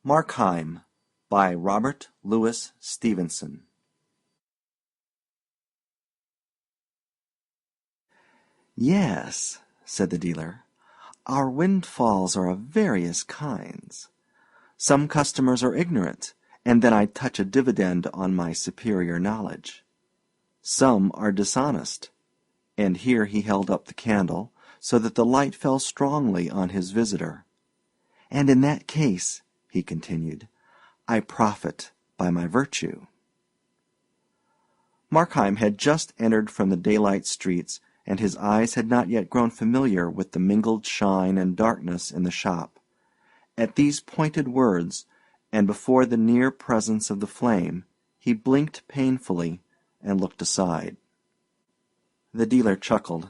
Markheim by Robert Louis Stevenson. "Yes," said the dealer, "our windfalls are of various kinds. Some customers are ignorant, and then I touch a dividend on my superior knowledge. Some are dishonest," and here he held up the candle so that the light fell strongly on his visitor. "And in that case," he continued, "I profit by my virtue." Markheim had just entered from the daylight streets, and his eyes had not yet grown familiar with the mingled shine and darkness in the shop. At these pointed words, and before the near presence of the flame, he blinked painfully and looked aside. The dealer chuckled.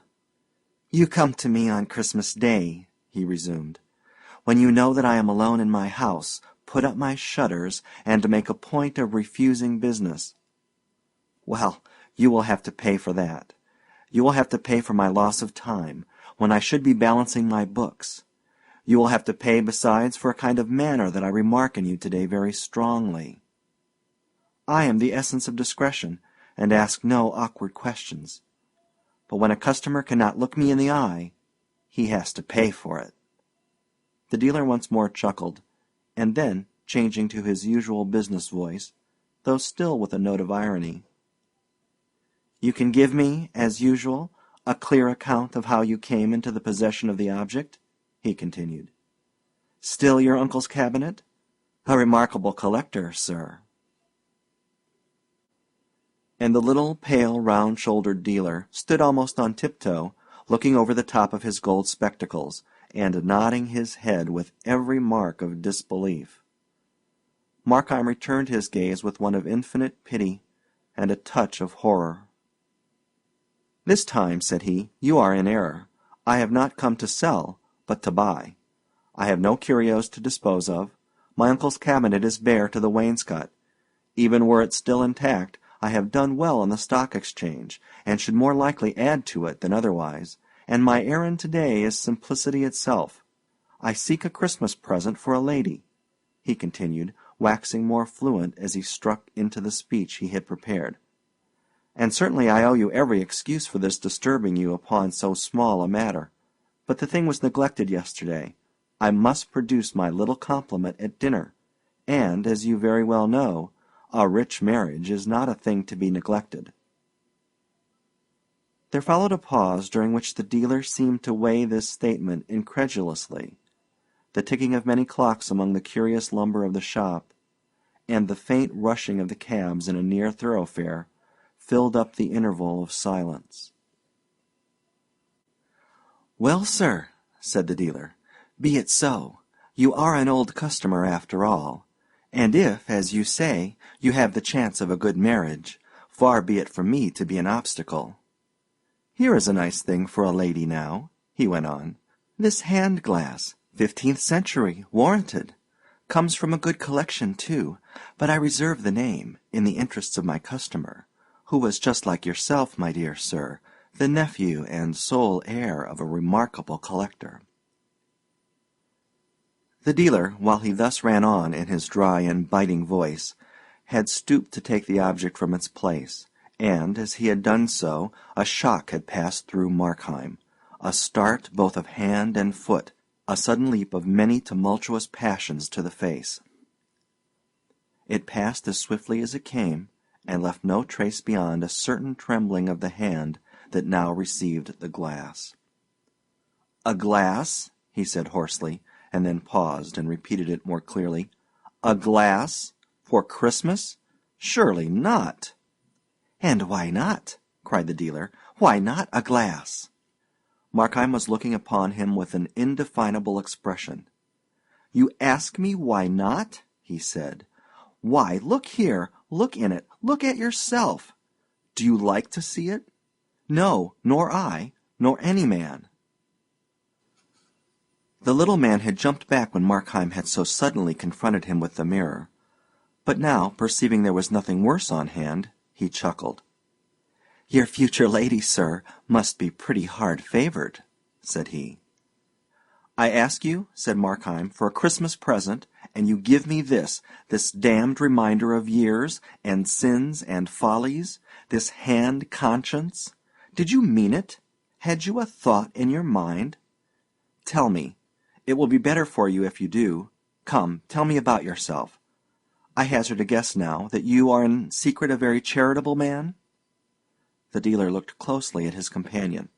"You come to me on Christmas Day," he resumed, "when you know that I am alone in my house, put up my shutters, and make a point of refusing business. Well, you will have to pay for that. You will have to pay for my loss of time, when I should be balancing my books. You will have to pay, besides, for a kind of manner that I remark in you today very strongly. I am the essence of discretion, and ask no awkward questions. But when a customer cannot look me in the eye, he has to pay for it." The dealer once more chuckled, and then, changing to his usual business voice, though still with a note of irony, "You can give me, as usual, a clear account of how you came into the possession of the object?" he continued. "Still your uncle's cabinet? A remarkable collector, sir." And the little, pale, round-shouldered dealer stood almost on tiptoe, looking over the top of his gold spectacles, and nodding his head with every mark of disbelief. Markheim returned his gaze with one of infinite pity and a touch of horror. "This time," said he, "you are in error. I have not come to sell, but to buy. I have no curios to dispose of. My uncle's cabinet is bare to the wainscot. Even were it still intact, I have done well on the stock exchange, and should more likely add to it than otherwise, and my errand today is simplicity itself. I seek a Christmas present for a lady," he continued, waxing more fluent as he struck into the speech he had prepared. "And certainly I owe you every excuse for this disturbing you upon so small a matter. But the thing was neglected yesterday. I must produce my little compliment at dinner, and, as you very well know, a rich marriage is not a thing to be neglected." There followed a pause during which the dealer seemed to weigh this statement incredulously. The ticking of many clocks among the curious lumber of the shop, and the faint rushing of the cabs in a near thoroughfare, filled up the interval of silence. "Well, sir," said the dealer, "be it so. You are an old customer after all. And if, as you say, you have the chance of a good marriage, far be it from me to be an obstacle. Here is a nice thing for a lady now," he went on. "This hand-glass, 15th century, warranted. Comes from a good collection, too, but I reserve the name, in the interests of my customer, who was just like yourself, my dear sir, the nephew and sole heir of a remarkable collector." The dealer, while he thus ran on in his dry and biting voice, had stooped to take the object from its place, and, as he had done so, a shock had passed through Markheim, a start both of hand and foot, a sudden leap of many tumultuous passions to the face. It passed as swiftly as it came, and left no trace beyond a certain trembling of the hand that now received the glass. "A glass?" he said hoarsely, and then paused and repeated it more clearly. "A glass? For Christmas? Surely not!" "And why not?" cried the dealer. "Why not a glass?" Markheim was looking upon him with an indefinable expression. "You ask me why not?" he said. "Why, look here, look in it, look at yourself. Do you like to see it? No, nor I, nor any man." The little man had jumped back when Markheim had so suddenly confronted him with the mirror, but now, perceiving there was nothing worse on hand, he chuckled. "Your future lady, sir, must be pretty hard-favored," said he. "I ask you," said Markheim, "for a Christmas present, and you give me this damned reminder of years, and sins, and follies, this hand conscience? Did you mean it? Had you a thought in your mind? Tell me. It will be better for you if you do. Come, tell me about yourself. I hazard a guess now that you are in secret a very charitable man?" The dealer looked closely at his companion.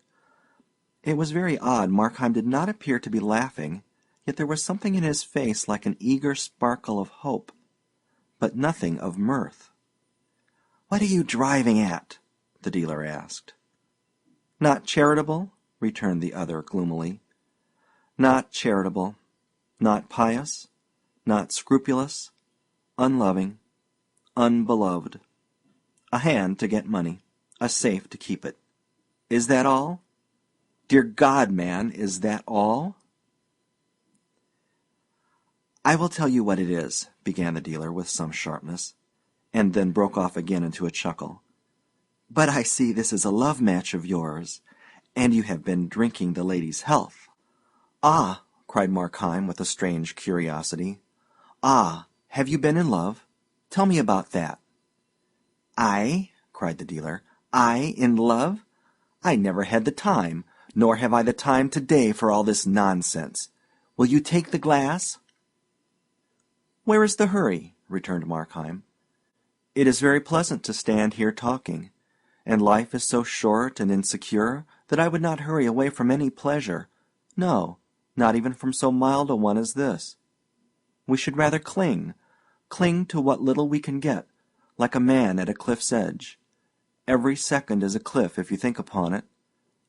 It was very odd. Markheim did not appear to be laughing, yet there was something in his face like an eager sparkle of hope, but nothing of mirth. "What are you driving at?" the dealer asked. "Not charitable?" returned the other gloomily. "Not charitable, not pious, not scrupulous, unloving, unbeloved. A hand to get money, a safe to keep it. Is that all? Dear God, man, is that all?" "I will tell you what it is," began the dealer with some sharpness, and then broke off again into a chuckle. "But I see this is a love match of yours, and you have been drinking the lady's health." "Ah!" cried Markheim with a strange curiosity. "Ah! Have you been in love? Tell me about that." "I?" cried the dealer. "I in love? I never had the time, nor have I the time to-day for all this nonsense. Will you take the glass?" "Where is the hurry?" returned Markheim. "It is very pleasant to stand here talking, and life is so short and insecure that I would not hurry away from any pleasure, no, not even from so mild a one as this. We should rather cling to what little we can get, like a man at a cliff's edge. Every second is a cliff if you think upon it,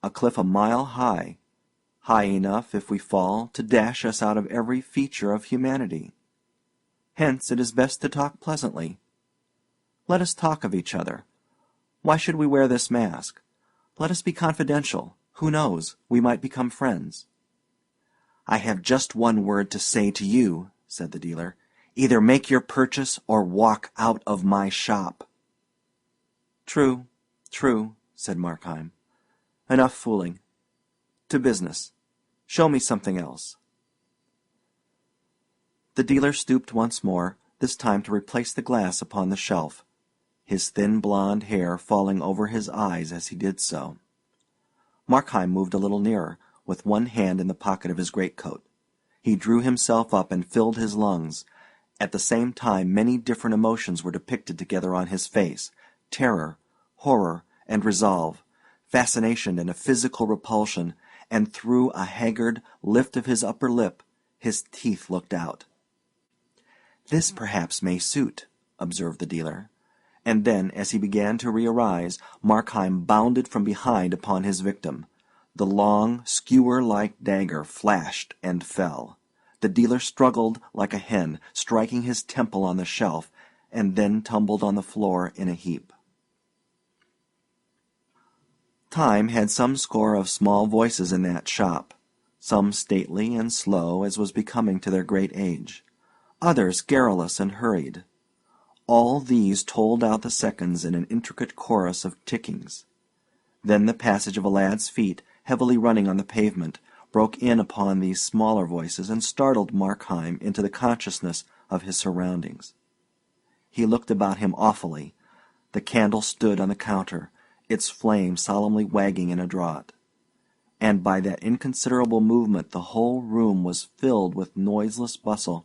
a cliff a mile high, high enough, if we fall, to dash us out of every feature of humanity. Hence it is best to talk pleasantly. Let us talk of each other. Why should we wear this mask? Let us be confidential. Who knows? We might become friends." "I have just one word to say to you," said the dealer. "Either make your purchase or walk out of my shop." "True, true," said Markheim. "Enough fooling. To business. Show me something else." The dealer stooped once more, this time to replace the glass upon the shelf, his thin blond hair falling over his eyes as he did so. Markheim moved a little nearer, with one hand in the pocket of his greatcoat. He drew himself up and filled his lungs. At the same time many different emotions were depicted together on his face: terror, horror, and resolve, fascination and a physical repulsion, and through a haggard lift of his upper lip his teeth looked out. "This perhaps may suit," observed the dealer. And then, as he began to re-arise, Markheim bounded from behind upon his victim. The long, skewer-like dagger flashed and fell. The dealer struggled like a hen, striking his temple on the shelf, and then tumbled on the floor in a heap. Time had some score of small voices in that shop, some stately and slow as was becoming to their great age, others garrulous and hurried. All these told out the seconds in an intricate chorus of tickings. Then the passage of a lad's feet, heavily running on the pavement, broke in upon these smaller voices and startled Markheim into the consciousness of his surroundings. He looked about him awfully. The candle stood on the counter, its flame solemnly wagging in a draught. And by that inconsiderable movement the whole room was filled with noiseless bustle,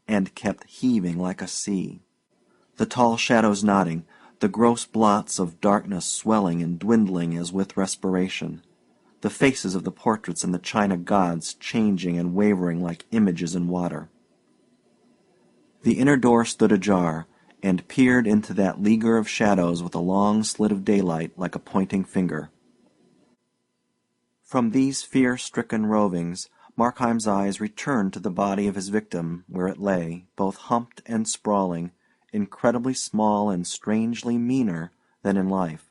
and kept heaving like a sea. The tall shadows nodding, the gross blots of darkness swelling and dwindling as with respiration, the faces of the portraits and the china gods changing and wavering like images in water. The inner door stood ajar, and peered into that leaguer of shadows with a long slit of daylight like a pointing finger. From these fear-stricken rovings, Markheim's eyes returned to the body of his victim, where it lay, both humped and sprawling, incredibly small and strangely meaner than in life.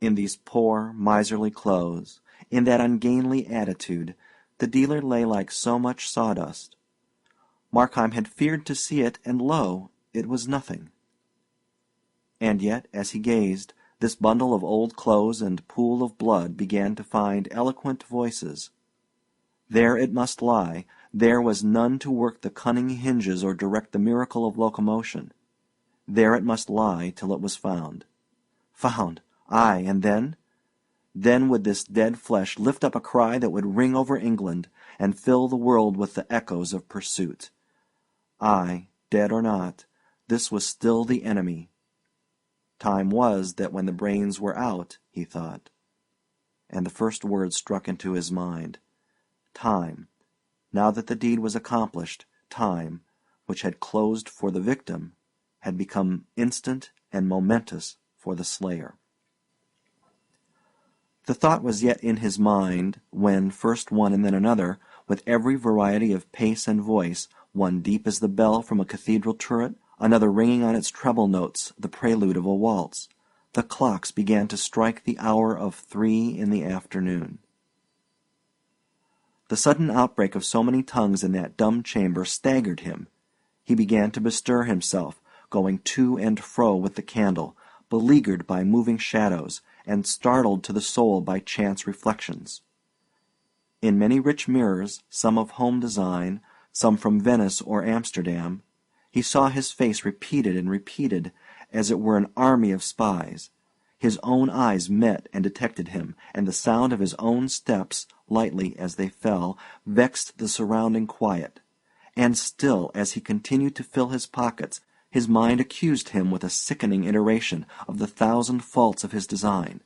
In these poor, miserly clothes, in that ungainly attitude, the dealer lay like so much sawdust. Markheim had feared to see it, and lo, it was nothing. And yet, as he gazed, this bundle of old clothes and pool of blood began to find eloquent voices. There it must lie, There was none to work the cunning hinges or direct the miracle of locomotion. There it must lie till it was found. Found! Aye, and then? Then would this dead flesh lift up a cry that would ring over England, and fill the world with the echoes of pursuit. Aye, dead or not, this was still the enemy. Time was that when the brains were out, he thought. And the first word struck into his mind. Time. Now that the deed was accomplished, time, which had closed for the victim, had become instant and momentous for the slayer. The thought was yet in his mind when, first one and then another, with every variety of pace and voice, one deep as the bell from a cathedral turret, another ringing on its treble notes the prelude of a waltz, the clocks began to strike the hour of 3 in the afternoon. The sudden outbreak of so many tongues in that dumb chamber staggered him. He began to bestir himself, going to and fro with the candle, beleaguered by moving shadows, and startled to the soul by chance reflections. In many rich mirrors, some of home design, some from Venice or Amsterdam, he saw his face repeated and repeated, as it were an army of spies. His own eyes met and detected him, and the sound of his own steps, lightly as they fell, vexed the surrounding quiet. And still, as he continued to fill his pockets, his mind accused him with a sickening iteration of the thousand faults of his design.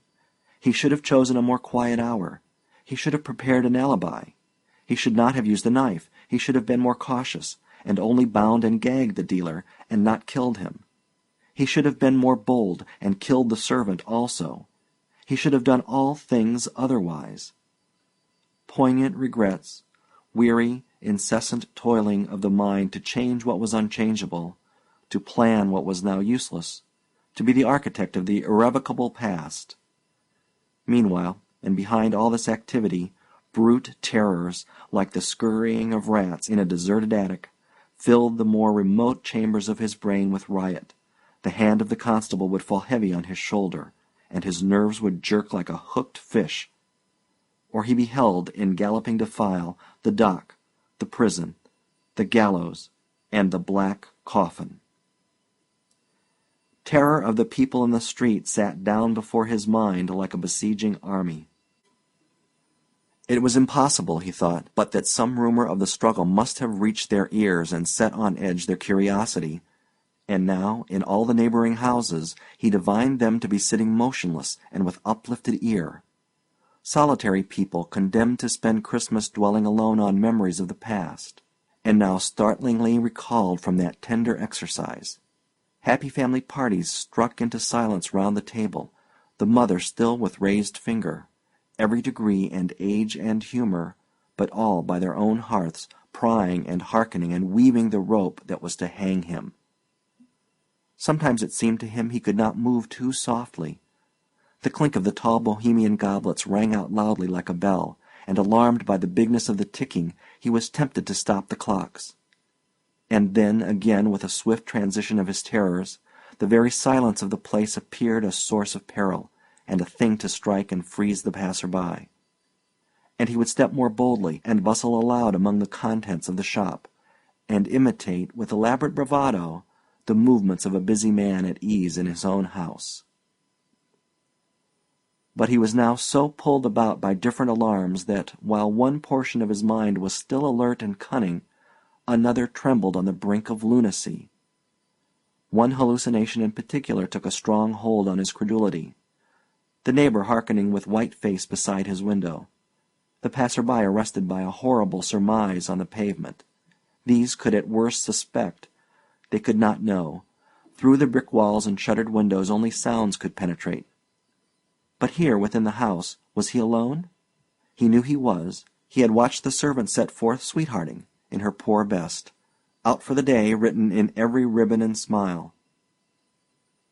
He should have chosen a more quiet hour. He should have prepared an alibi. He should not have used the knife. He should have been more cautious, and only bound and gagged the dealer, and not killed him. He should have been more bold, and killed the servant also. He should have done all things otherwise. Poignant regrets, weary, incessant toiling of the mind to change what was unchangeable, to plan what was now useless, to be the architect of the irrevocable past. Meanwhile, and behind all this activity, brute terrors, like the scurrying of rats in a deserted attic, filled the more remote chambers of his brain with riot. The hand of the constable would fall heavy on his shoulder, and his nerves would jerk like a hooked fish. Or he beheld, in galloping defile, the dock, the prison, the gallows, and the black coffin. Terror of the people in the street sat down before his mind like a besieging army. It was impossible, he thought, but that some rumor of the struggle must have reached their ears and set on edge their curiosity. And now, in all the neighboring houses, he divined them to be sitting motionless and with uplifted ear. Solitary people condemned to spend Christmas dwelling alone on memories of the past, and now startlingly recalled from that tender exercise. Happy family parties struck into silence round the table, the mother still with raised finger, every degree and age and humor, but all by their own hearths, prying and hearkening and weaving the rope that was to hang him. Sometimes it seemed to him he could not move too softly. The clink of the tall Bohemian goblets rang out loudly like a bell, and alarmed by the bigness of the ticking, he was tempted to stop the clocks. And then, again, with a swift transition of his terrors, the very silence of the place appeared a source of peril, and a thing to strike and freeze the passer-by. And he would step more boldly, and bustle aloud among the contents of the shop, and imitate, with elaborate bravado, the movements of a busy man at ease in his own house. But he was now so pulled about by different alarms that, while one portion of his mind was still alert and cunning, another trembled on the brink of lunacy. One hallucination in particular took a strong hold on his credulity. The neighbor hearkening with white face beside his window. The passer-by arrested by a horrible surmise on the pavement. These could at worst suspect. They could not know. Through the brick walls and shuttered windows only sounds could penetrate. But here, within the house, was he alone? He knew he was. He had watched the servant set forth sweethearting, in her poor best, out for the day written in every ribbon and smile.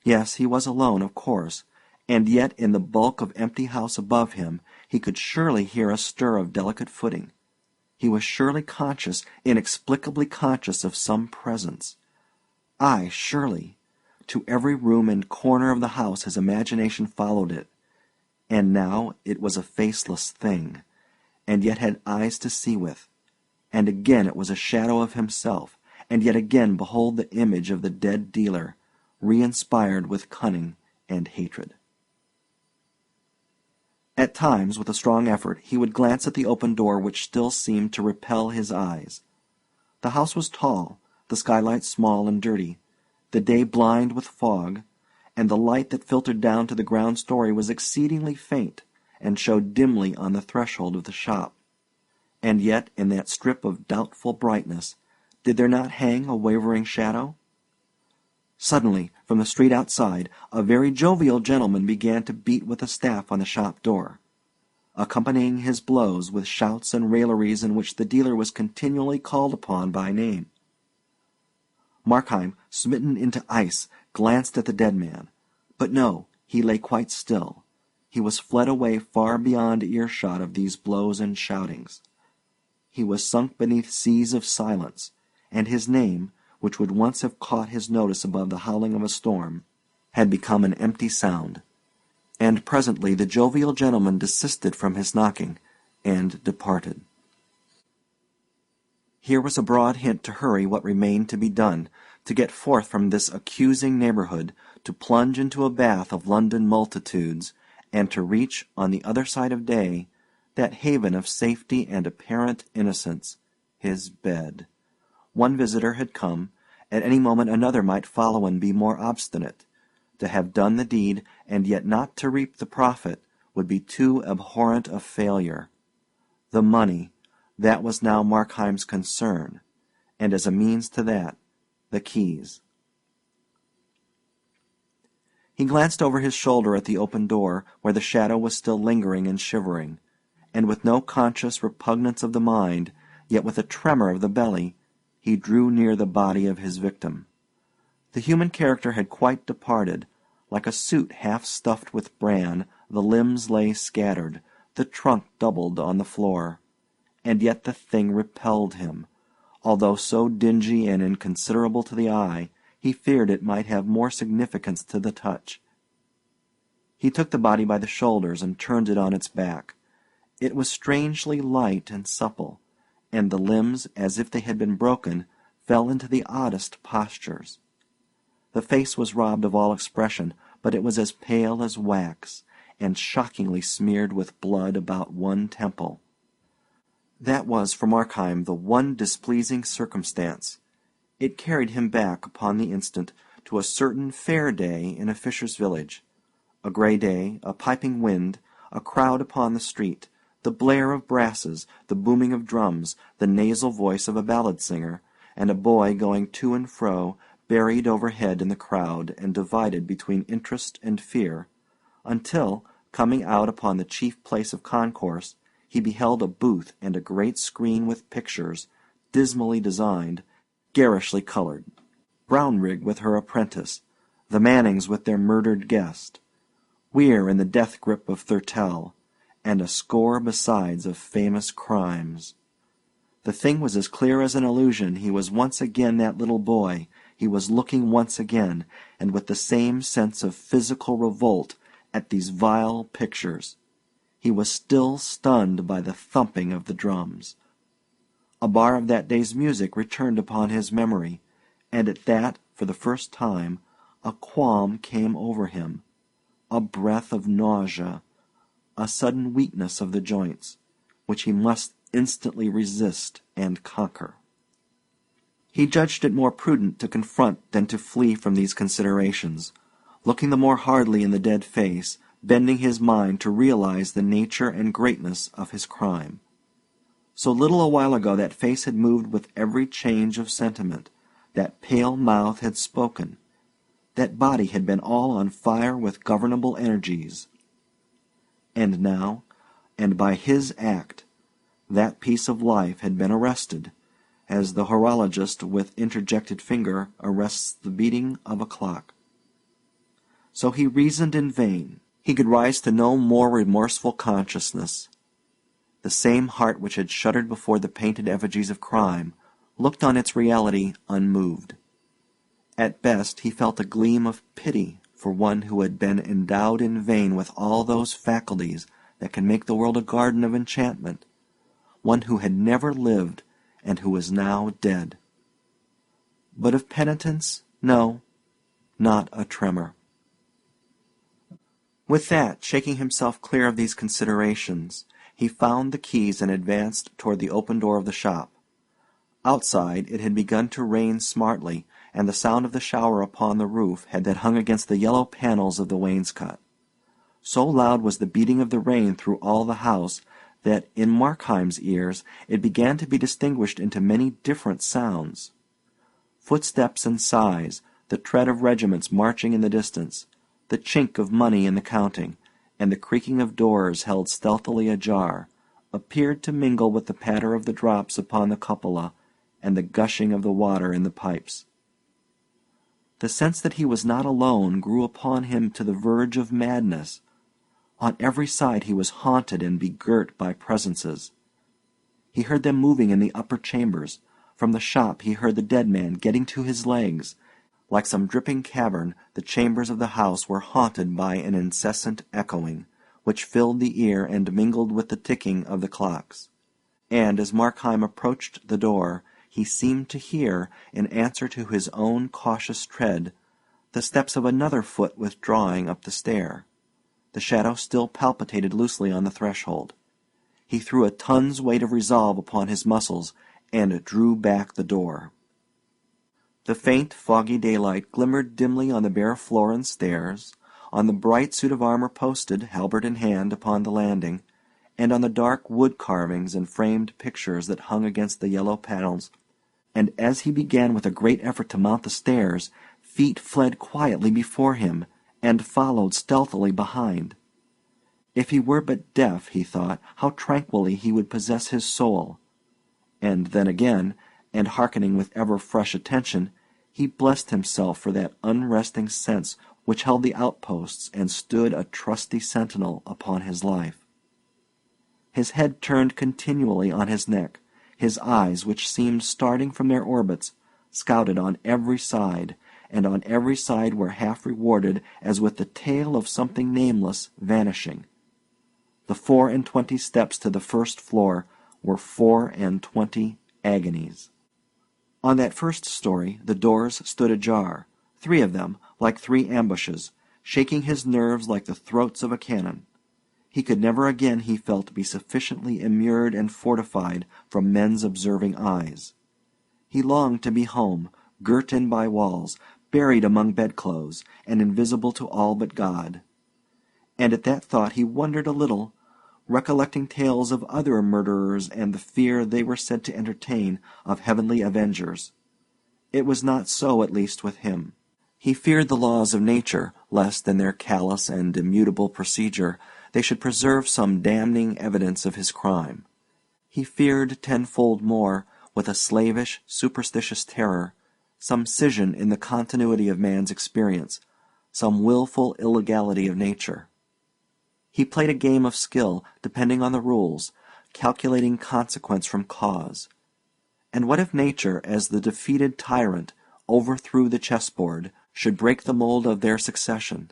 Yes, he was alone, of course, and yet in the bulk of empty house above him he could surely hear a stir of delicate footing. He was surely conscious, inexplicably conscious of some presence. Aye, surely. To every room and corner of the house his imagination followed it. And now it was a faceless thing, and yet had eyes to see with. And again it was a shadow of himself, and yet again behold the image of the dead dealer, re-inspired with cunning and hatred. At times, with a strong effort, he would glance at the open door which still seemed to repel his eyes. The house was tall, the skylight small and dirty, the day blind with fog, and the light that filtered down to the ground story was exceedingly faint and showed dimly on the threshold of the shop. And yet, in that strip of doubtful brightness, did there not hang a wavering shadow? Suddenly, from the street outside, a very jovial gentleman began to beat with a staff on the shop door, accompanying his blows with shouts and railleries in which the dealer was continually called upon by name. Markheim, smitten into ice, glanced at the dead man. But no, he lay quite still. He was fled away far beyond earshot of these blows and shoutings. He was sunk beneath seas of silence, and his name, which would once have caught his notice above the howling of a storm, had become an empty sound. And presently the jovial gentleman desisted from his knocking, and departed. Here was a broad hint to hurry what remained to be done, to get forth from this accusing neighborhood, to plunge into a bath of London multitudes, and to reach, on the other side of day, that haven of safety and apparent innocence, his bed. One visitor had come, at any moment another might follow and be more obstinate. To have done the deed, and yet not to reap the profit, would be too abhorrent a failure. The money, that was now Markheim's concern, and as a means to that, the keys. He glanced over his shoulder at the open door, where the shadow was still lingering and shivering, and with no conscious repugnance of the mind, yet with a tremor of the belly, he drew near the body of his victim. The human character had quite departed. Like a suit half stuffed with bran, the limbs lay scattered, the trunk doubled on the floor. And yet the thing repelled him. Although so dingy and inconsiderable to the eye, he feared it might have more significance to the touch. He took the body by the shoulders and turned it on its back. It was strangely light and supple, and the limbs, as if they had been broken, fell into the oddest postures. The face was robbed of all expression, but it was as pale as wax, and shockingly smeared with blood about one temple. That was for Markheim the one displeasing circumstance. It carried him back upon the instant to a certain fair day in a fisher's village. A grey day, a piping wind, a crowd upon the street, the blare of brasses, the booming of drums, the nasal voice of a ballad singer, and a boy going to and fro, buried overhead in the crowd and divided between interest and fear, until, coming out upon the chief place of concourse, he beheld a booth and a great screen with pictures, dismally designed, garishly colored. Brownrigg with her apprentice, the Mannings with their murdered guest, Weir in the death grip of Thurtell, and a score besides of famous crimes. The thing was as clear as an illusion. He was once again that little boy. He was looking once again, and with the same sense of physical revolt, at these vile pictures. He was still stunned by the thumping of the drums. A bar of that day's music returned upon his memory, and at that, for the first time, a qualm came over him, a breath of nausea, a sudden weakness of the joints, which he must instantly resist and conquer. He judged it more prudent to confront than to flee from these considerations, looking the more hardly in the dead face, bending his mind to realize the nature and greatness of his crime. So little a while ago that face had moved with every change of sentiment, that pale mouth had spoken, that body had been all on fire with governable energies. And now, and by his act, that piece of life had been arrested, as the horologist with interjected finger arrests the beating of a clock. So he reasoned in vain. He could rise to no more remorseful consciousness. The same heart which had shuddered before the painted effigies of crime looked on its reality unmoved. At best he felt a gleam of pity for one who had been endowed in vain with all those faculties that can make the world a garden of enchantment, one who had never lived and who was now dead. But of penitence, no, not a tremor. With that, shaking himself clear of these considerations, he found the keys and advanced toward the open door of the shop. Outside it had begun to rain smartly, and the sound of the shower upon the roof had hung against the yellow panels of the wainscot. So loud was the beating of the rain through all the house that in Markheim's ears it began to be distinguished into many different sounds. Footsteps and sighs, the tread of regiments marching in the distance, the chink of money in the counting, and the creaking of doors held stealthily ajar, appeared to mingle with the patter of the drops upon the cupola and the gushing of the water in the pipes. The sense that he was not alone grew upon him to the verge of madness. On every side he was haunted and begirt by presences. He heard them moving in the upper chambers. From the shop he heard the dead man getting to his legs. Like some dripping cavern, the chambers of the house were haunted by an incessant echoing, which filled the ear and mingled with the ticking of the clocks. And as Markheim approached the door, he seemed to hear, in answer to his own cautious tread, the steps of another foot withdrawing up the stair. The shadow still palpitated loosely on the threshold. He threw a ton's weight of resolve upon his muscles, and drew back the door. The faint, foggy daylight glimmered dimly on the bare floor and stairs, on the bright suit of armor posted, halberd in hand, upon the landing, and on the dark wood carvings and framed pictures that hung against the yellow panels, and as he began with a great effort to mount the stairs, feet fled quietly before him, and followed stealthily behind. If he were but deaf, he thought, how tranquilly he would possess his soul. And then again, and hearkening with ever fresh attention, he blessed himself for that unresting sense which held the outposts and stood a trusty sentinel upon his life. His head turned continually on his neck, his eyes, which seemed starting from their orbits, scouted on every side, and on every side were half rewarded as with the tail of something nameless vanishing. The 24 steps to the first floor were 24 agonies. On that first story the doors stood ajar, 3 of them, like 3 ambushes, shaking his nerves like the throats of a cannon. He could never again, he felt, be sufficiently immured and fortified from men's observing eyes. He longed to be home, girt in by walls, buried among bedclothes, and invisible to all but God. And at that thought he wondered a little, recollecting tales of other murderers and the fear they were said to entertain of heavenly avengers. It was not so, at least, with him. He feared the laws of nature, lest in their callous and immutable procedure they should preserve some damning evidence of his crime. He feared tenfold more, with a slavish, superstitious terror, some scission in the continuity of man's experience, some wilful illegality of nature. He played a game of skill, depending on the rules, calculating consequence from cause. And what if nature, as the defeated tyrant, overthrew the chessboard, should break the mold of their succession?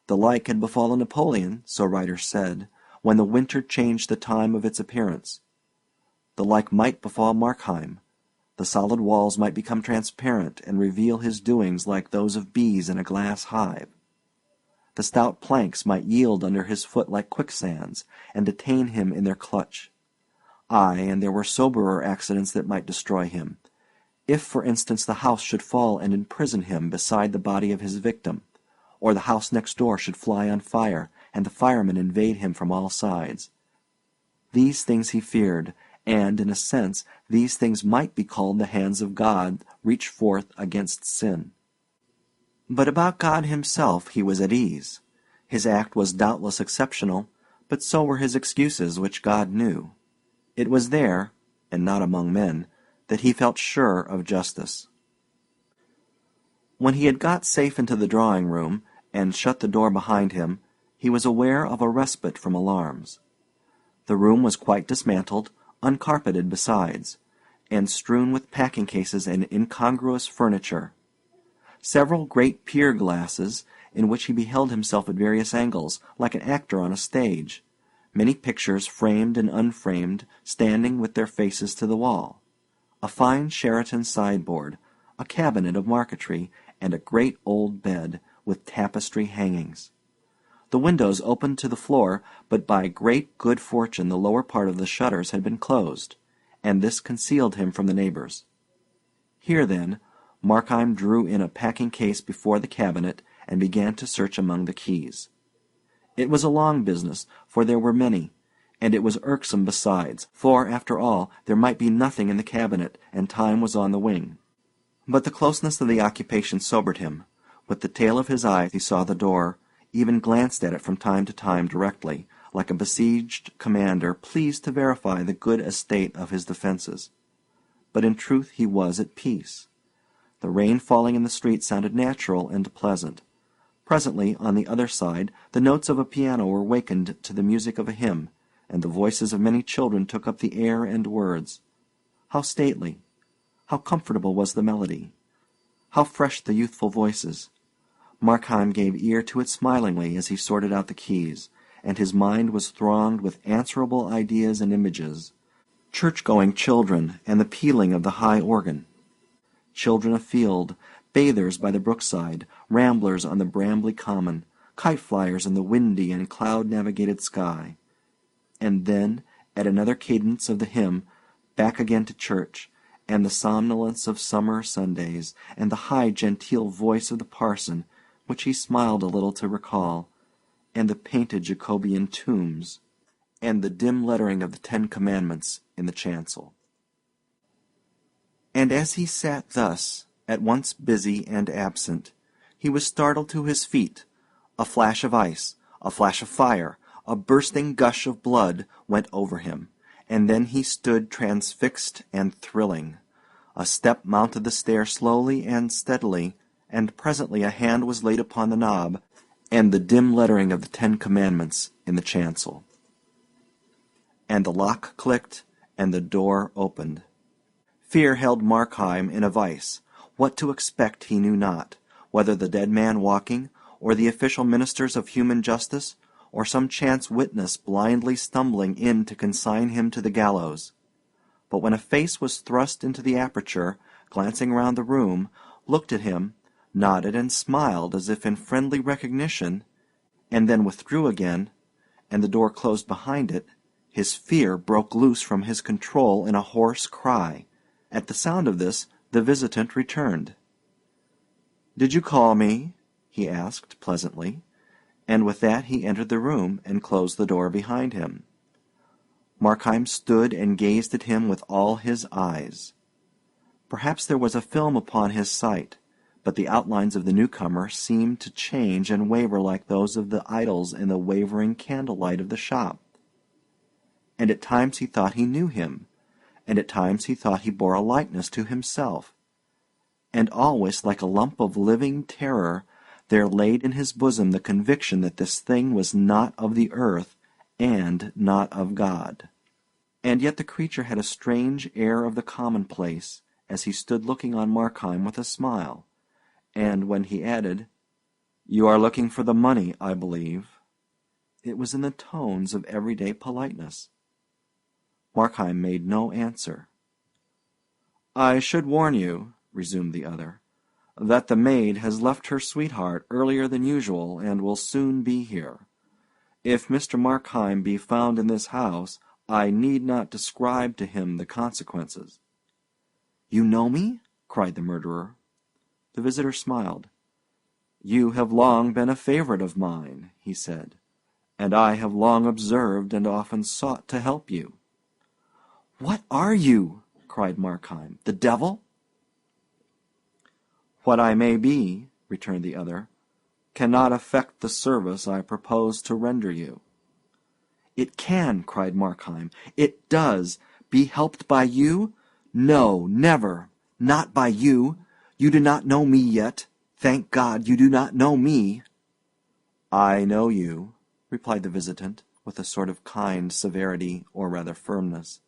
The like had befallen Napoleon, so writers said, when the winter changed the time of its appearance. The like might befall Markheim. The solid walls might become transparent and reveal his doings like those of bees in a glass hive. The stout planks might yield under his foot like quicksands, and detain him in their clutch. Ay, and there were soberer accidents that might destroy him. If, for instance, the house should fall and imprison him beside the body of his victim, or the house next door should fly on fire, and the firemen invade him from all sides. These things he feared, and, in a sense, these things might be called the hands of God reach forth against sin. But about God himself he was at ease. His act was doubtless exceptional, but so were his excuses, which God knew. It was there, and not among men, that he felt sure of justice. When he had got safe into the drawing-room, and shut the door behind him, he was aware of a respite from alarms. The room was quite dismantled, uncarpeted besides, and strewn with packing-cases and incongruous furniture. Several great pier-glasses, in which he beheld himself at various angles, like an actor on a stage. Many pictures, framed and unframed, standing with their faces to the wall. a fine Sheraton sideboard, a cabinet of marquetry, and a great old bed, with tapestry hangings. The windows opened to the floor, but by great good fortune the lower part of the shutters had been closed, and this concealed him from the neighbors. Here, then, Markheim drew in a packing-case before the cabinet and began to search among the keys. It was a long business, for there were many, and it was irksome besides, for, after all, there might be nothing in the cabinet, and time was on the wing. But the closeness of the occupation sobered him. With the tail of his eye he saw the door, even glanced at it from time to time directly, like a besieged commander pleased to verify the good estate of his defences. But in truth he was at peace. The rain falling in the street sounded natural and pleasant. Presently, on the other side, the notes of a piano were wakened to the music of a hymn, and the voices of many children took up the air and words. How stately, how comfortable was the melody! How fresh the youthful voices! Markheim gave ear to it smilingly as he sorted out the keys, and his mind was thronged with answerable ideas and images. Church-going children and the pealing of the high organ. Children afield, bathers by the brookside, ramblers on the brambly common, kite-flyers in the windy and cloud-navigated sky. And then, at another cadence of the hymn, back again to church, and the somnolence of summer Sundays, and the high genteel voice of the parson, which he smiled a little to recall, and the painted Jacobean tombs, and the dim lettering of the 10 Commandments in the chancel. And as he sat thus, at once busy and absent, he was startled to his feet. A flash of ice, a flash of fire, a bursting gush of blood went over him, and then he stood transfixed and thrilling. A step mounted the stair slowly and steadily, and presently a hand was laid upon the knob, and the dim lettering of the 10 Commandments in the chancel. And the lock clicked, and the door opened. Fear held Markheim in a vice. What to expect he knew not, whether the dead man walking, or the official ministers of human justice, or some chance witness blindly stumbling in to consign him to the gallows. But when a face was thrust into the aperture, glancing round the room, looked at him, nodded and smiled as if in friendly recognition, and then withdrew again, and the door closed behind it, his fear broke loose from his control in a hoarse cry. At the sound of this, the visitant returned. "Did you call me?" he asked pleasantly, and with that he entered the room and closed the door behind him. Markheim stood and gazed at him with all his eyes. Perhaps there was a film upon his sight, but the outlines of the newcomer seemed to change and waver like those of the idols in the wavering candlelight of the shop. And at times he thought he knew him, and at times he thought he bore a likeness to himself. And always, like a lump of living terror, there laid in his bosom the conviction that this thing was not of the earth, and not of God. And yet the creature had a strange air of the commonplace, as he stood looking on Markheim with a smile, and when he added, "You are looking for the money, I believe," it was in the tones of everyday politeness. Markheim made no answer. "I should warn you," resumed the other, "that the maid has left her sweetheart earlier than usual, and will soon be here. If Mr. Markheim be found in this house, I need not describe to him the consequences." "You know me?" cried the murderer. The visitor smiled. "You have long been a favorite of mine," he said, "and I have long observed and often sought to help you." "What are you?" cried Markheim. "The devil?" "What I may be," returned the other, "cannot affect the service I propose to render you." "It can," cried Markheim. "It does. Be helped by you? No, never. Not by you. You do not know me yet. Thank God, you do not know me." "I know you," replied the visitant, with a sort of kind severity, or rather firmness.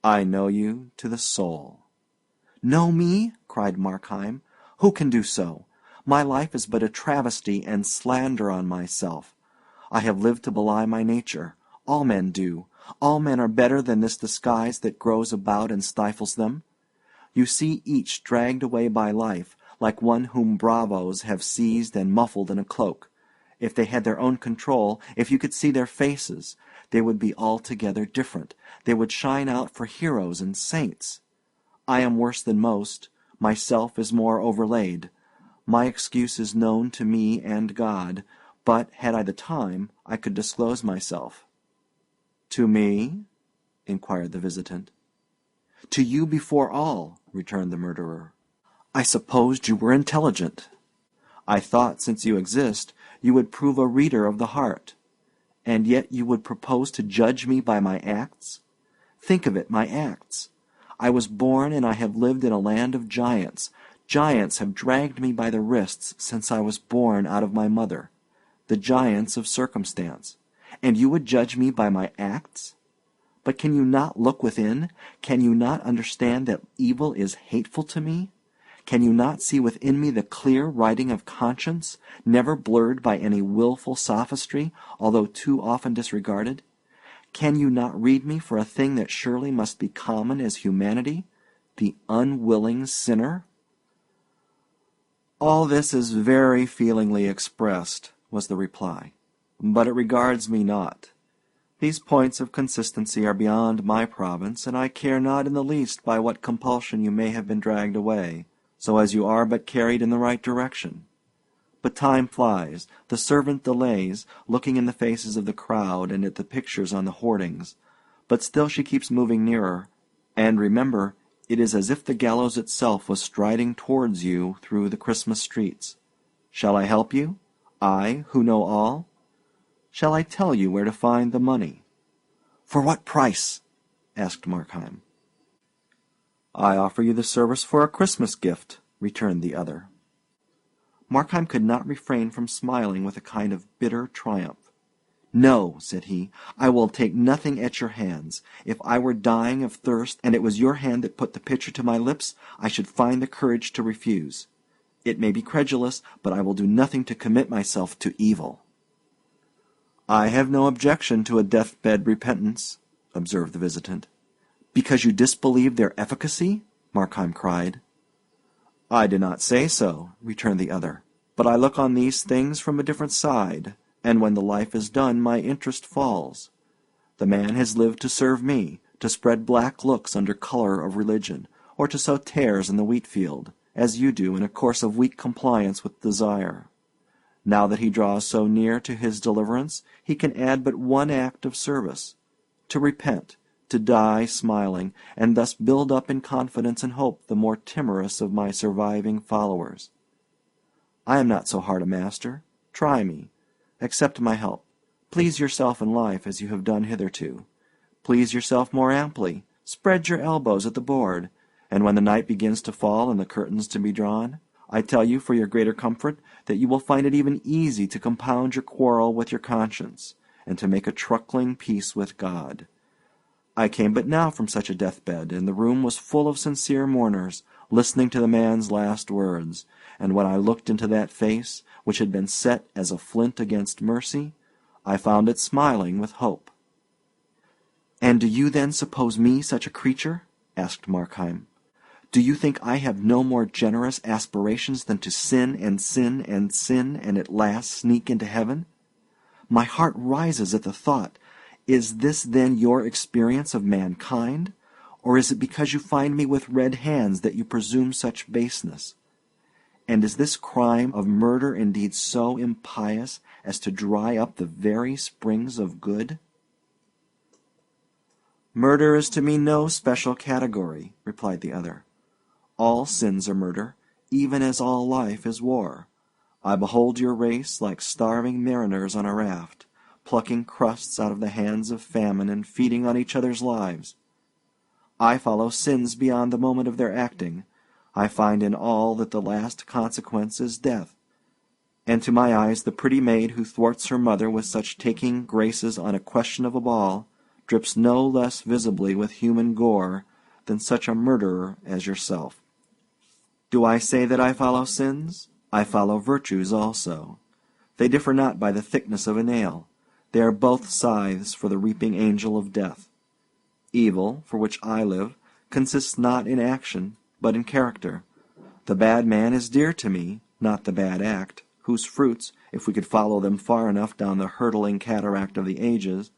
"I know you to the soul." "Know me?" cried Markheim. "Who can do so? My life is but a travesty and slander on myself. I have lived to belie my nature. All men do. All men are better than this disguise that grows about and stifles them. You see each dragged away by life, like one whom bravos have seized and muffled in a cloak. If they had their own control, if you could see their faces, they would be altogether different. They would shine out for heroes and saints. I am worse than most. Myself is more overlaid. My excuse is known to me and God, but had I the time, I could disclose myself. To me? Inquired the visitant. To you before all, returned the murderer. I supposed you were intelligent. I thought, since you exist, you would prove a reader of the heart. And yet you would propose to judge me by my acts? Think of it, my acts. I was born and I have lived in a land of giants. Giants have dragged me by the wrists since I was born out of my mother. The giants of circumstance. And you would judge me by my acts? But can you not look within? Can you not understand that evil is hateful to me? Can you not see within me the clear writing of conscience, never blurred by any wilful sophistry, although too often disregarded? Can you not read me for a thing that surely must be common as humanity, the unwilling sinner? All this is very feelingly expressed, was the reply, but it regards me not. These points of consistency are beyond my province, and I care not in the least by what compulsion you may have been dragged away, so as you are but carried in the right direction. But time flies, the servant delays, looking in the faces of the crowd and at the pictures on the hoardings, but still she keeps moving nearer, and remember, it is as if the gallows itself was striding towards you through the Christmas streets. Shall I help you? I, who know all? Shall I tell you where to find the money? For what price? Asked Markheim. I offer you the service for a Christmas gift, returned the other. Markheim could not refrain from smiling with a kind of bitter triumph. No, said he, I will take nothing at your hands. If I were dying of thirst, and it was your hand that put the pitcher to my lips, I should find the courage to refuse. It may be credulous, but I will do nothing to commit myself to evil. I have no objection to a death-bed repentance, observed the visitant. Because you disbelieve their efficacy? Markheim cried. I do not say so, returned the other, but I look on these things from a different side, and when the life is done my interest falls. The man has lived to serve me, to spread black looks under color of religion, or to sow tares in the wheat field, as you do in a course of weak compliance with desire. Now that he draws so near to his deliverance, he can add but one act of service, to repent, to die smiling, and thus build up in confidence and hope the more timorous of my surviving followers. I am not so hard a master. Try me. Accept my help. Please yourself in life as you have done hitherto. Please yourself more amply. Spread your elbows at the board, and when the night begins to fall and the curtains to be drawn, I tell you for your greater comfort that you will find it even easy to compound your quarrel with your conscience, and to make a truckling peace with God. I came but now from such a deathbed, and the room was full of sincere mourners, listening to the man's last words, and when I looked into that face, which had been set as a flint against mercy, I found it smiling with hope. And do you then suppose me such a creature? Asked Markheim. Do you think I have no more generous aspirations than to sin and sin and sin and at last sneak into heaven? My heart rises at the thought. Is this then your experience of mankind? Or is it because you find me with red hands that you presume such baseness? And is this crime of murder indeed so impious as to dry up the very springs of good? Murder is to me no special category, replied the other. All sins are murder, even as all life is war. I behold your race like starving mariners on a raft, plucking crusts out of the hands of famine and feeding on each other's lives. I follow sins beyond the moment of their acting. I find in all that the last consequence is death. And to my eyes the pretty maid who thwarts her mother with such taking graces on a question of a ball drips no less visibly with human gore than such a murderer as yourself. Do I say that I follow sins? I follow virtues also. They differ not by the thickness of a nail. They are both scythes for the reaping angel of death. Evil, for which I live, consists not in action, but in character. The bad man is dear to me, not the bad act, whose fruits, if we could follow them far enough down the hurtling cataract of the ages,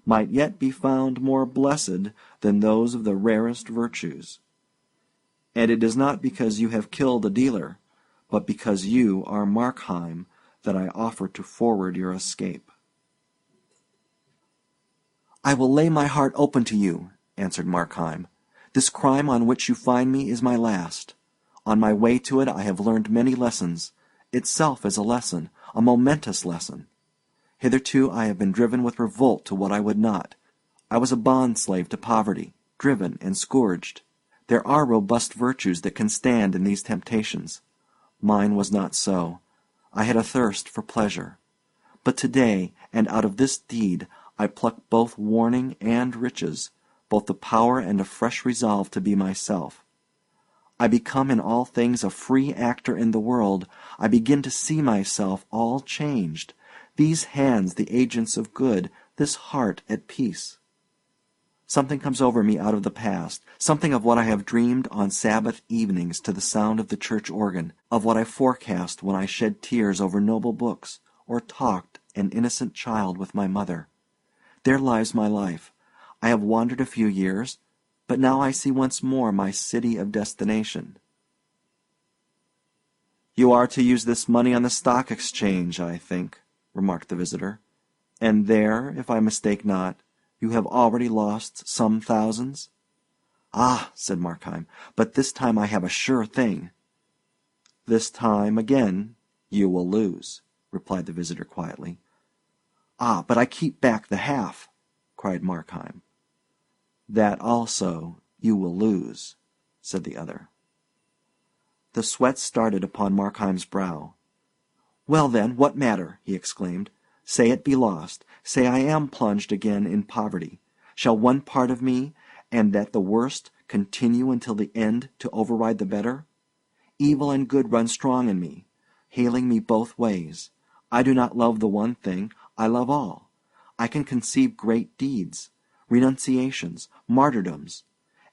might yet be found more blessed than those of the rarest virtues. And it is not because you have killed a dealer, but because you are Markheim, that I offer to forward your escape." "I will lay my heart open to you," answered Markheim. "This crime on which you find me is my last. On my way to it I have learned many lessons. Itself is a lesson, a momentous lesson. Hitherto I have been driven with revolt to what I would not. I was a bond-slave to poverty, driven and scourged. There are robust virtues that can stand in these temptations. Mine was not so. I had a thirst for pleasure. But today, and out of this deed, I pluck both warning and riches, both the power and a fresh resolve to be myself. I become in all things a free actor in the world. I begin to see myself all changed, these hands the agents of good, this heart at peace. Something comes over me out of the past, something of what I have dreamed on Sabbath evenings to the sound of the church organ, of what I forecast when I shed tears over noble books, or talked, an innocent child, with my mother. There lies my life. I have wandered a few years, but now I see once more my city of destination." "You are to use this money on the stock exchange, I think," remarked the visitor. "And there, if I mistake not, you have already lost some thousands?" "Ah," said Markheim, "but this time I have a sure thing." "This time, again, you will lose," replied the visitor quietly. "Ah, but I keep back the half," cried Markheim. "That also you will lose," said the other. The sweat started upon Markheim's brow. "Well, then, what matter?" he exclaimed. "Say it be lost. Say I am plunged again in poverty. Shall one part of me, and that the worst, continue until the end to override the better? Evil and good run strong in me, hailing me both ways. I do not love the one thing, I love all. I can conceive great deeds, renunciations, martyrdoms,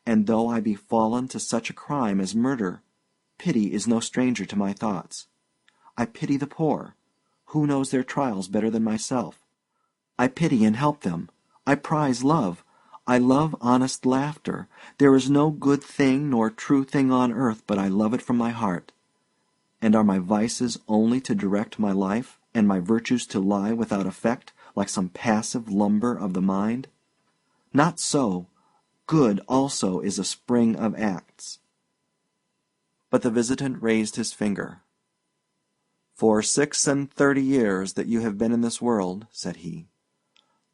and though I be fallen to such a crime as murder, pity is no stranger to my thoughts. I pity the poor. Who knows their trials better than myself? I pity and help them. I prize love. I love honest laughter. There is no good thing nor true thing on earth but I love it from my heart. And are my vices only to direct my life, and my virtues to lie without effect, like some passive lumber of the mind? Not so. Good also is a spring of acts." But the visitant raised his finger. "For 36 years that you have been in this world," said he,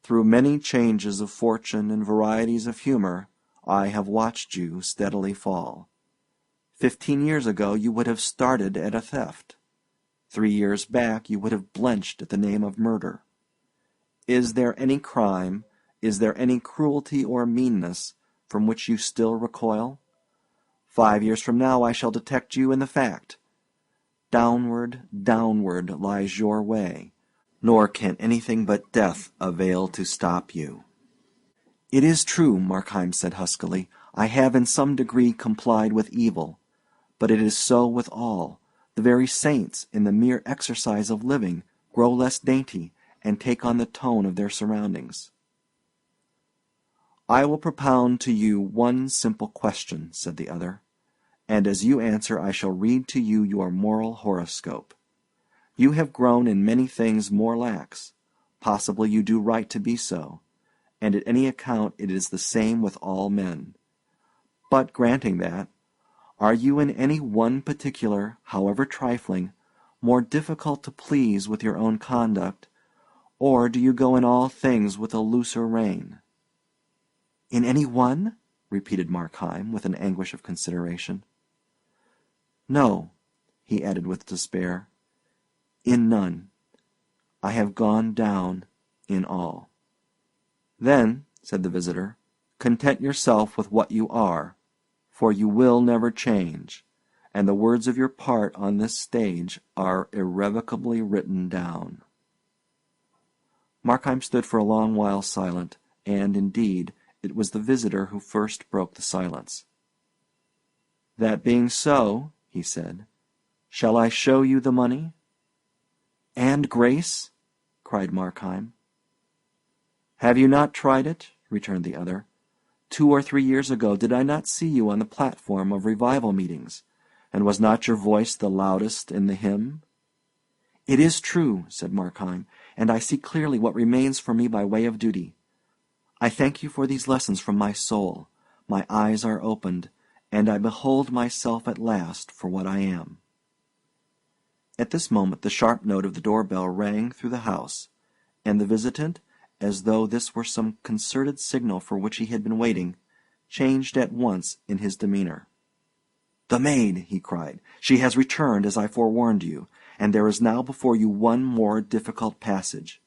"through many changes of fortune and varieties of humor, I have watched you steadily fall. 15 years ago you would have started at a theft. 3 years back you would have blenched at the name of murder. Is there any crime, is there any cruelty or meanness, from which you still recoil? 5 years from now I shall detect you in the fact. Downward, downward lies your way, nor can anything but death avail to stop you." "It is true," Markheim said huskily, "I have in some degree complied with evil. But it is so with all. The very saints, in the mere exercise of living, grow less dainty, and take on the tone of their surroundings." "I will propound to you one simple question," said the other, "and as you answer I shall read to you your moral horoscope. You have grown in many things more lax. Possibly you do right to be so, and at any account it is the same with all men. But granting that, are you in any one particular, however trifling, more difficult to please with your own conduct, or do you go in all things with a looser rein?" "In any one?" repeated Markheim, with an anguish of consideration. "No," he added with despair, "in none. I have gone down in all." "Then," said the visitor, "content yourself with what you are, for you will never change, and the words of your part on this stage are irrevocably written down." Markheim stood for a long while silent, and, indeed, it was the visitor who first broke the silence. That being so, he said, shall I show you the money? And grace? Cried Markheim. Have you not tried it? Returned the other. 2 or 3 years ago did I not see you on the platform of revival meetings, and was not your voice the loudest in the hymn? It is true, said Markheim, and I see clearly what remains for me by way of duty. I thank you for these lessons from my soul. My eyes are opened, and I behold myself at last for what I am. At this moment the sharp note of the door-bell rang through the house, and the visitant, as though this were some concerted signal for which he had been waiting, changed at once in his demeanor. "The maid!" he cried. "She has returned, as I forewarned you, and there is now before you one more difficult passage.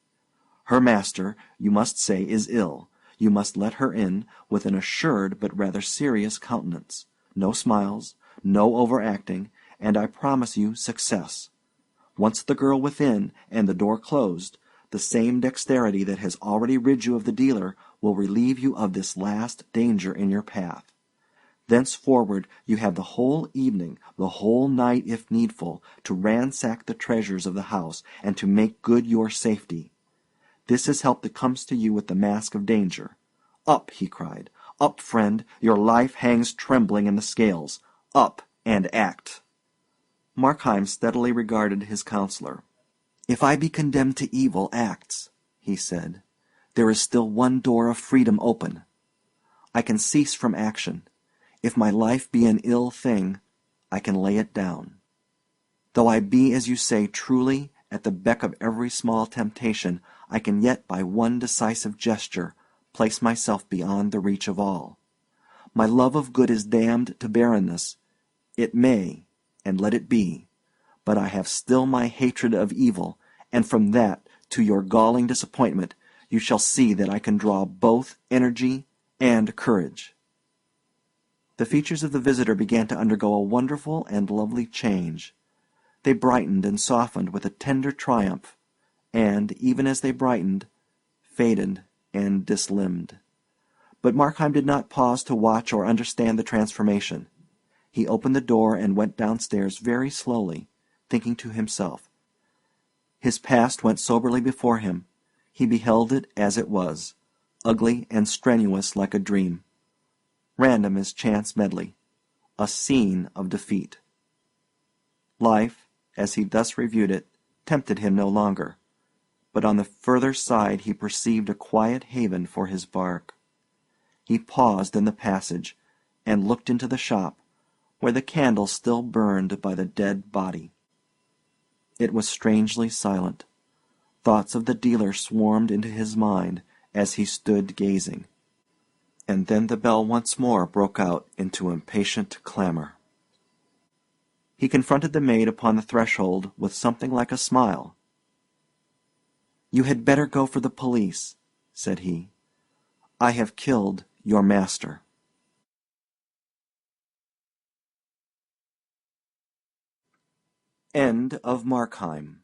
Her master, you must say, is ill. You must let her in, with an assured but rather serious countenance. No smiles, no overacting, and I promise you success. Once the girl within, and the door closed, the same dexterity that has already rid you of the dealer will relieve you of this last danger in your path. Thenceforward you have the whole evening, the whole night if needful, to ransack the treasures of the house, and to make good your safety. This is help that comes to you with the mask of danger. Up!" he cried. "Up, friend! Your life hangs trembling in the scales. Up, and act!" Markheim steadily regarded his counsellor. "If I be condemned to evil acts," he said, "there is still one door of freedom open. I can cease from action. If my life be an ill thing, I can lay it down. Though I be, as you say, truly at the beck of every small temptation, I can yet by one decisive gesture place myself beyond the reach of all. My love of good is damned to barrenness. It may, and let it be, but I have still my hatred of evil, and from that, to your galling disappointment, you shall see that I can draw both energy and courage." The features of the visitor began to undergo a wonderful and lovely change. They brightened and softened with a tender triumph, and, even as they brightened, faded and dislimned. But Markheim did not pause to watch or understand the transformation. He opened the door and went downstairs very slowly, thinking to himself. His past went soberly before him. He beheld it as it was, ugly and strenuous like a dream. Random as chance medley, a scene of defeat. Life, as he thus reviewed it, tempted him no longer, but on the further side he perceived a quiet haven for his bark. He paused in the passage, and looked into the shop, where the candle still burned by the dead body. It was strangely silent. Thoughts of the dealer swarmed into his mind as he stood gazing. And then the bell once more broke out into impatient clamor. He confronted the maid upon the threshold with something like a smile. "You had better go for the police," said he. "I have killed your master." End of Markheim.